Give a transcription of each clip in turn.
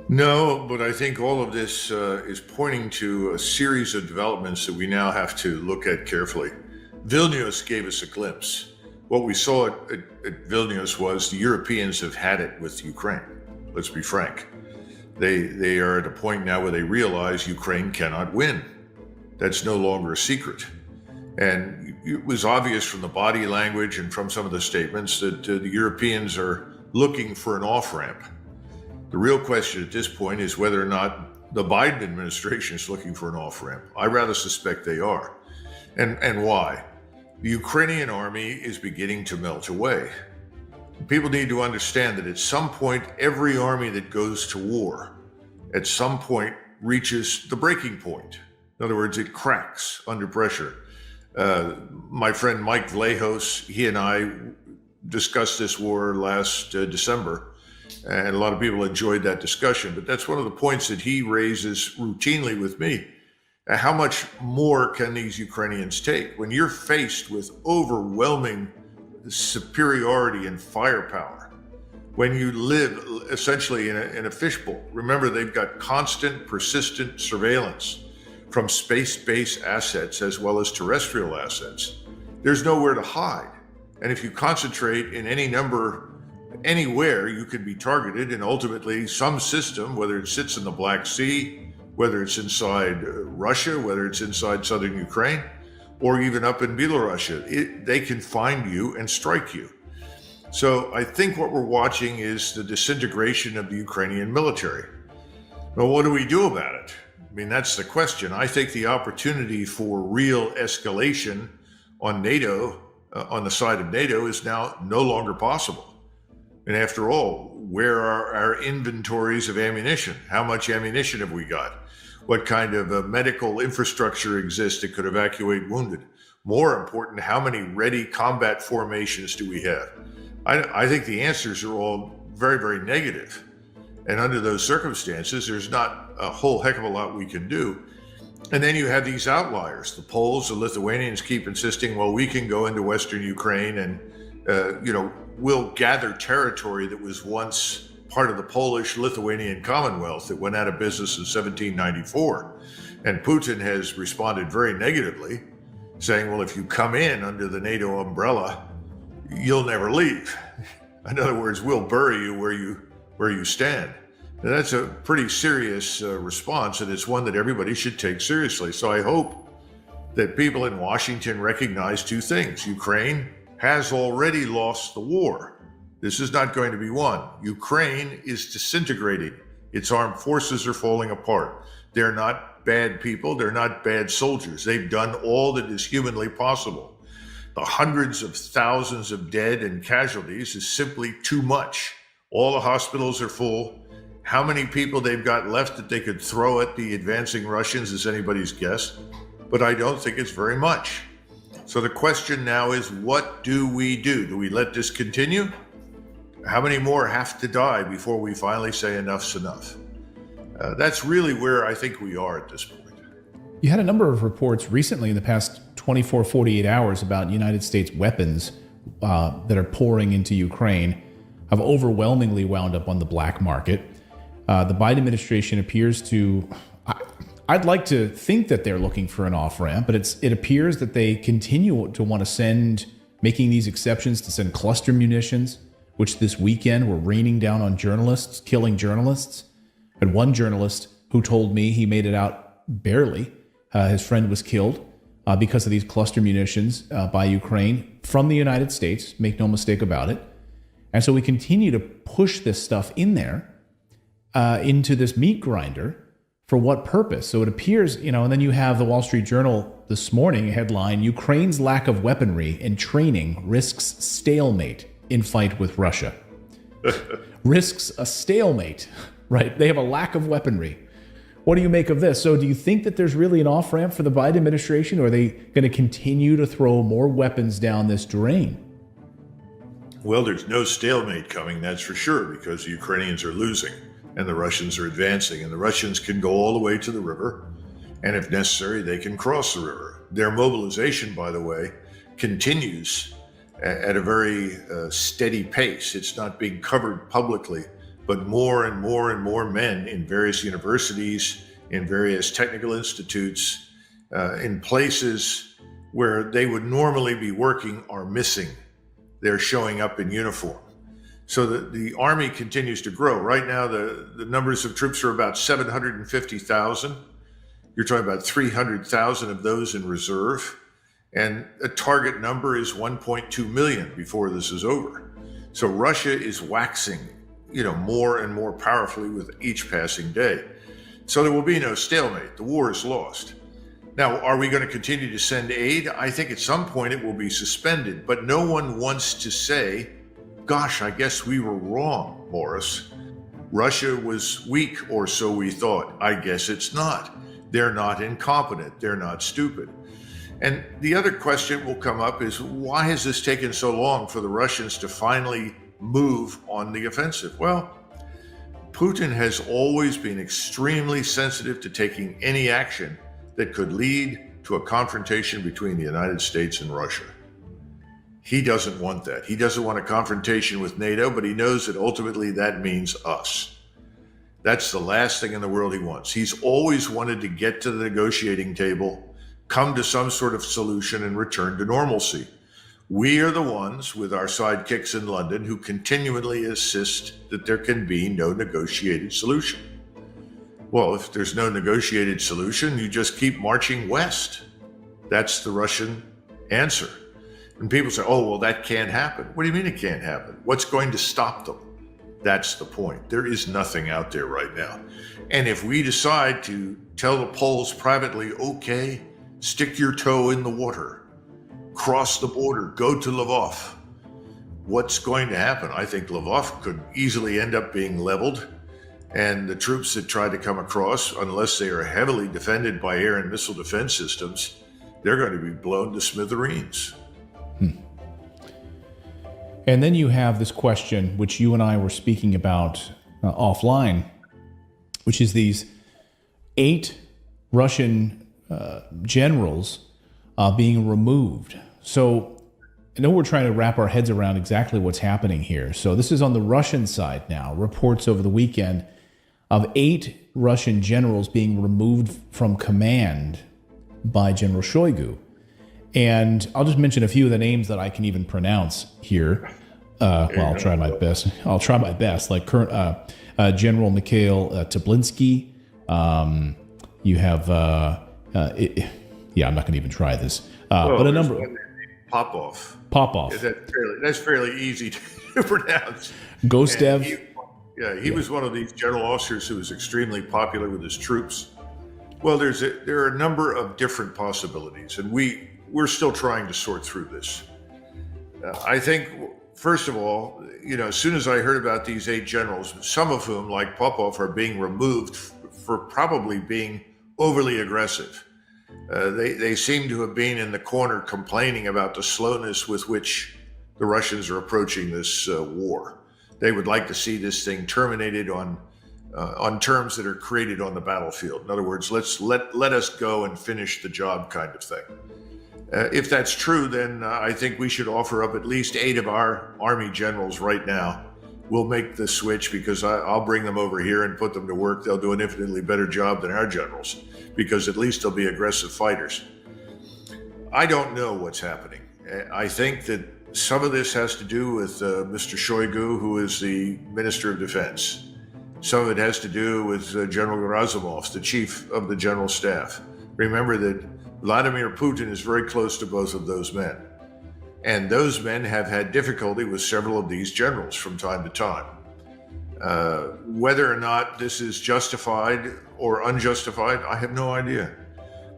No, but I think all of this is pointing to a series of developments that we now have to look at carefully. Vilnius gave us a glimpse. What we saw at Vilnius was the Europeans have had it with Ukraine. Let's be frank. They are at a point now where they realize Ukraine cannot win. That's no longer a secret. And it was obvious from the body language and from some of the statements that the Europeans are looking for an off-ramp. The real question at this point is whether or not the Biden administration is looking for an off-ramp. I rather suspect they are. And why? The Ukrainian army is beginning to melt away. People need to understand that at some point, every army that goes to war, at some point, reaches the breaking point. In other words, it cracks under pressure. My friend Mike Vlahos, he and I discussed this war last December, and a lot of people enjoyed that discussion. But that's one of the points that he raises routinely with me. How much more can these Ukrainians take? When you're faced with overwhelming superiority and firepower, when you live essentially in a fishbowl, remember they've got constant, persistent surveillance from space-based assets as well as terrestrial assets. There's nowhere to hide. And if you concentrate in any number, anywhere, you can be targeted, and ultimately some system, whether it sits in the Black Sea, whether it's inside Russia, whether it's inside southern Ukraine, or even up in Belarus, they can find you and strike you. So I think what we're watching is the disintegration of the Ukrainian military. Well, what do we do about it? I mean, that's the question. I think the opportunity for real escalation on NATO, on the side of NATO, is now no longer possible. And after all, where are our inventories of ammunition? How much ammunition have we got? What kind of medical infrastructure exists that could evacuate wounded? More important, how many ready combat formations do we have? I think the answers are all very, very negative. And under those circumstances, there's not a whole heck of a lot we can do. And then you have these outliers. The Poles, the Lithuanians keep insisting, well, we can go into Western Ukraine and, we'll gather territory that was once part of the Polish-Lithuanian Commonwealth that went out of business in 1794. And Putin has responded very negatively, saying, well, if you come in under the NATO umbrella, you'll never leave. In other words, we'll bury you where you stand. And that's a pretty serious response, and it's one that everybody should take seriously. So I hope that people in Washington recognize two things. Ukraine has already lost the war. This is not going to be won. Ukraine is disintegrating. Its armed forces are falling apart. They're not bad people. They're not bad soldiers. They've done all that is humanly possible. The hundreds of thousands of dead and casualties is simply too much. All the hospitals are full. How many people they've got left that they could throw at the advancing Russians is anybody's guess, but I don't think it's very much. So the question now is, what do we do? Do we let this continue? How many more have to die before we finally say enough's enough? That's really where I think we are at this point. You had a number of reports recently in the past 24, 48 hours about United States weapons that are pouring into Ukraine have overwhelmingly wound up on the black market. The Biden administration appears to... I'd like to think that they're looking for an off-ramp, but it appears that they continue to want to making these exceptions to send cluster munitions, which this weekend were raining down on journalists, killing journalists. I had one journalist who told me he made it out barely. His friend was killed because of these cluster munitions by Ukraine from the United States, make no mistake about it. And so we continue to push this stuff in there into this meat grinder. For what purpose? So it appears, and then you have the Wall Street Journal this morning headline, Ukraine's lack of weaponry and training risks stalemate in fight with Russia. Risks a stalemate, right? They have a lack of weaponry. What do you make of this? So do you think that there's really an off-ramp for the Biden administration, or are they going to continue to throw more weapons down this drain? Well, there's no stalemate coming, that's for sure, because the Ukrainians are losing and the Russians are advancing, and the Russians can go all the way to the river, and if necessary, they can cross the river. Their mobilization, by the way, continues at a very steady pace. It's not being covered publicly but more and more and more men in various universities, in various technical institutes, in places where they would normally be working are missing. They're showing up in uniform. So the Army continues to grow. Right now, the numbers of troops are about 750,000. You're talking about 300,000 of those in reserve. And a target number is 1.2 million before this is over. So Russia is waxing, more and more powerfully with each passing day. So there will be no stalemate. The war is lost. Now, are we going to continue to send aid? I think at some point it will be suspended, but no one wants to say, gosh, I guess we were wrong, Morris. Russia was weak, or so we thought. I guess it's not. They're not incompetent. They're not stupid. And the other question will come up is, why has this taken so long for the Russians to finally move on the offensive? Well, Putin has always been extremely sensitive to taking any action that could lead to a confrontation between the United States and Russia. He doesn't want that. He doesn't want a confrontation with NATO, but he knows that ultimately that means us. That's the last thing in the world he wants. He's always wanted to get to the negotiating table, come to some sort of solution, and return to normalcy. We are the ones with our sidekicks in London who continually insist that there can be no negotiated solution. Well, if there's no negotiated solution, you just keep marching west. That's the Russian answer. And people say, oh, well, that can't happen. What do you mean it can't happen? What's going to stop them? That's the point. There is nothing out there right now. And if we decide to tell the Poles privately, okay, stick your toe in the water, cross the border, go to Lvov, what's going to happen? I think Lvov could easily end up being leveled. And the troops that try to come across, unless they are heavily defended by air and missile defense systems, they're going to be blown to smithereens. And then you have this question, which you and I were speaking about offline, which is these 8 Russian generals being removed. So I know we're trying to wrap our heads around exactly what's happening here. So this is on the Russian side now. Reports over the weekend of 8 Russian generals being removed from command by General Shoigu. And I'll just mention a few of the names that I can even pronounce here. Well, I'll try my best. Like current General Mikhail Tablinski. You have, I'm not going to even try this. But a number. Popov. That's fairly easy to pronounce. Gostev. He was one of these general officers who was extremely popular with his troops. Well, there are a number of different possibilities, and we're still trying to sort through this. I think, first of all, as soon as I heard about these 8 generals, some of whom, like Popov, are being removed for probably being overly aggressive. They seem to have been in the corner complaining about the slowness with which the Russians are approaching this war. They would like to see this thing terminated on terms that are created on the battlefield. In other words, let us go and finish the job kind of thing. If that's true, then I think we should offer up at least 8 of our Army generals right now. We'll make the switch because I'll bring them over here and put them to work. They'll do an infinitely better job than our generals because at least they'll be aggressive fighters. I don't know what's happening. I think that some of this has to do with Mr. Shoigu, who is the Minister of Defense. Some of it has to do with General Gerasimov, the Chief of the General Staff. Remember that Vladimir Putin is very close to both of those men. And those men have had difficulty with several of these generals from time to time. Whether or not this is justified or unjustified, I have no idea.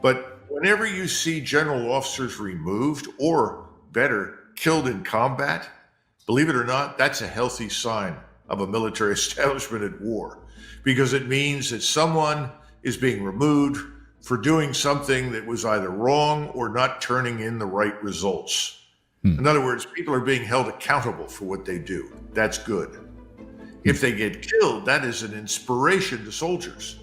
But whenever you see general officers removed, or better, killed in combat, believe it or not, that's a healthy sign of a military establishment at war, because it means that someone is being removed for doing something that was either wrong or not turning in the right results. In other words, people are being held accountable for what they do. That's good. If they get killed, that is an inspiration to soldiers.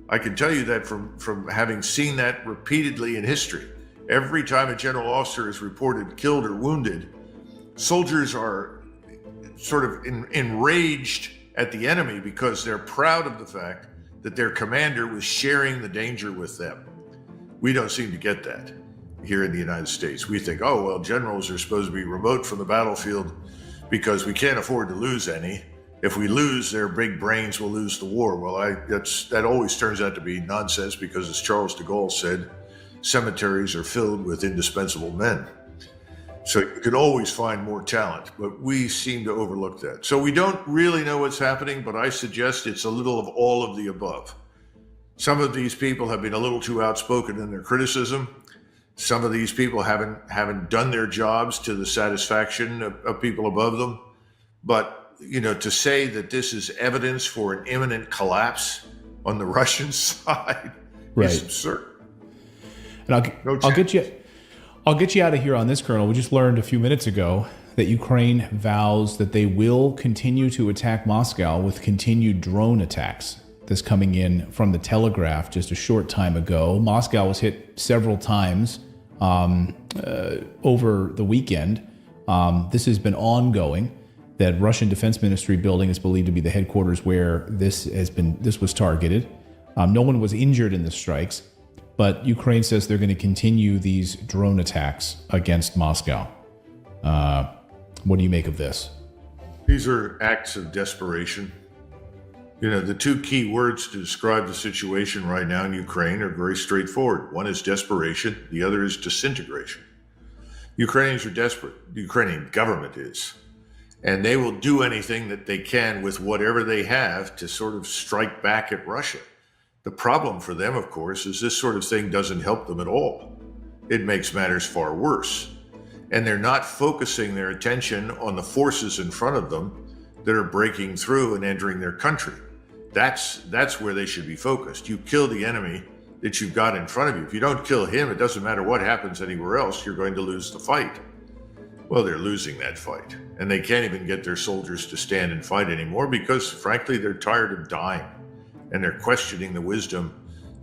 I can tell you that from having seen that repeatedly in history. Every time a general officer is reported killed or wounded, soldiers are sort of enraged at the enemy because they're proud of the fact that their commander was sharing the danger with them. We don't seem to get that here in the United States. We think, oh, well, generals are supposed to be remote from the battlefield because we can't afford to lose any. If we lose, their big brains will lose the war. Well, that always turns out to be nonsense because, as Charles de Gaulle said, cemeteries are filled with indispensable men. So you can always find more talent, but we seem to overlook that. So we don't really know what's happening, but I suggest it's a little of all of the above. Some of these people have been a little too outspoken in their criticism. Some of these people haven't done their jobs to the satisfaction of people above them. But, to say that this is evidence for an imminent collapse on the Russian side is absurd. And I'll get you out of here on this, Colonel. We just learned a few minutes ago that Ukraine vows that they will continue to attack Moscow with continued drone attacks. This coming in from the Telegraph just a short time ago. Moscow was hit several times over the weekend. This has been ongoing. That Russian Defense Ministry building is believed to be the headquarters where this was targeted. No one was injured in the strikes, but Ukraine says they're going to continue these drone attacks against Moscow. What do you make of this? These are acts of desperation. The two key words to describe the situation right now in Ukraine are very straightforward. One is desperation. The other is disintegration. Ukrainians are desperate. The Ukrainian government is. And they will do anything that they can with whatever they have to sort of strike back at Russia. The problem for them, of course, is this sort of thing doesn't help them at all. It makes matters far worse. And they're not focusing their attention on the forces in front of them that are breaking through and entering their country. That's where they should be focused. You kill the enemy that you've got in front of you. If you don't kill him, it doesn't matter what happens anywhere else, you're going to lose the fight. Well, they're losing that fight, and they can't even get their soldiers to stand and fight anymore because, frankly, they're tired of dying, and they're questioning the wisdom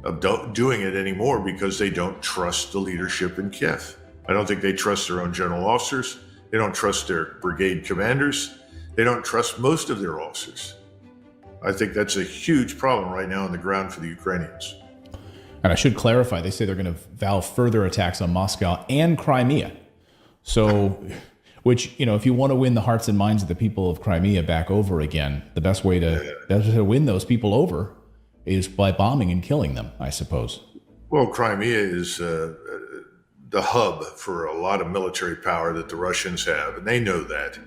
of doing it anymore because they don't trust the leadership in Kiev. I don't think they trust their own general officers. They don't trust their brigade commanders. They don't trust most of their officers. I think that's a huge problem right now on the ground for the Ukrainians. And I should clarify, they say they're going to vow further attacks on Moscow and Crimea. So, which, if you want to win the hearts and minds of the people of Crimea back over again, the best way to win those people over is by bombing and killing them, I suppose. Well, Crimea is the hub for a lot of military power that the Russians have, and they know that.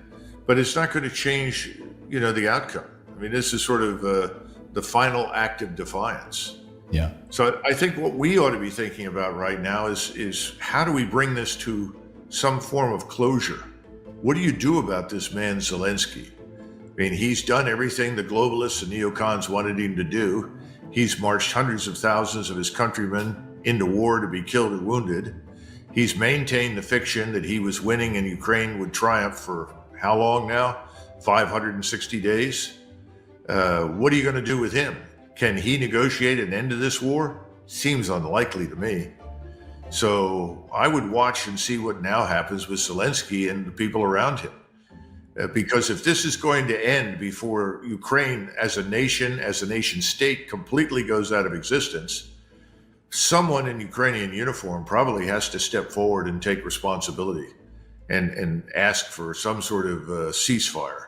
But it's not going to change, the outcome. I mean, this is sort of the final act of defiance. Yeah. So I think what we ought to be thinking about right now is how do we bring this to some form of closure? What do you do about this man Zelensky? I mean, he's done everything the globalists and neocons wanted him to do. He's marched hundreds of thousands of his countrymen into war to be killed or wounded. He's maintained the fiction that he was winning and Ukraine would triumph for how long now? 560 days? What are you going to do with him? Can he negotiate an end to this war? Seems unlikely to me. So I would watch and see what now happens with Zelensky and the people around him. Because if this is going to end before Ukraine as a nation state completely goes out of existence, someone in Ukrainian uniform probably has to step forward and take responsibility and ask for some sort of ceasefire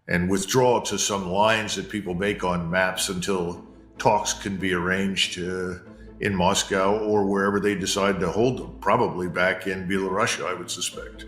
and withdraw to some lines that people make on maps until talks can be arranged in Moscow or wherever they decide to hold them, probably back in Belarus, I would suspect.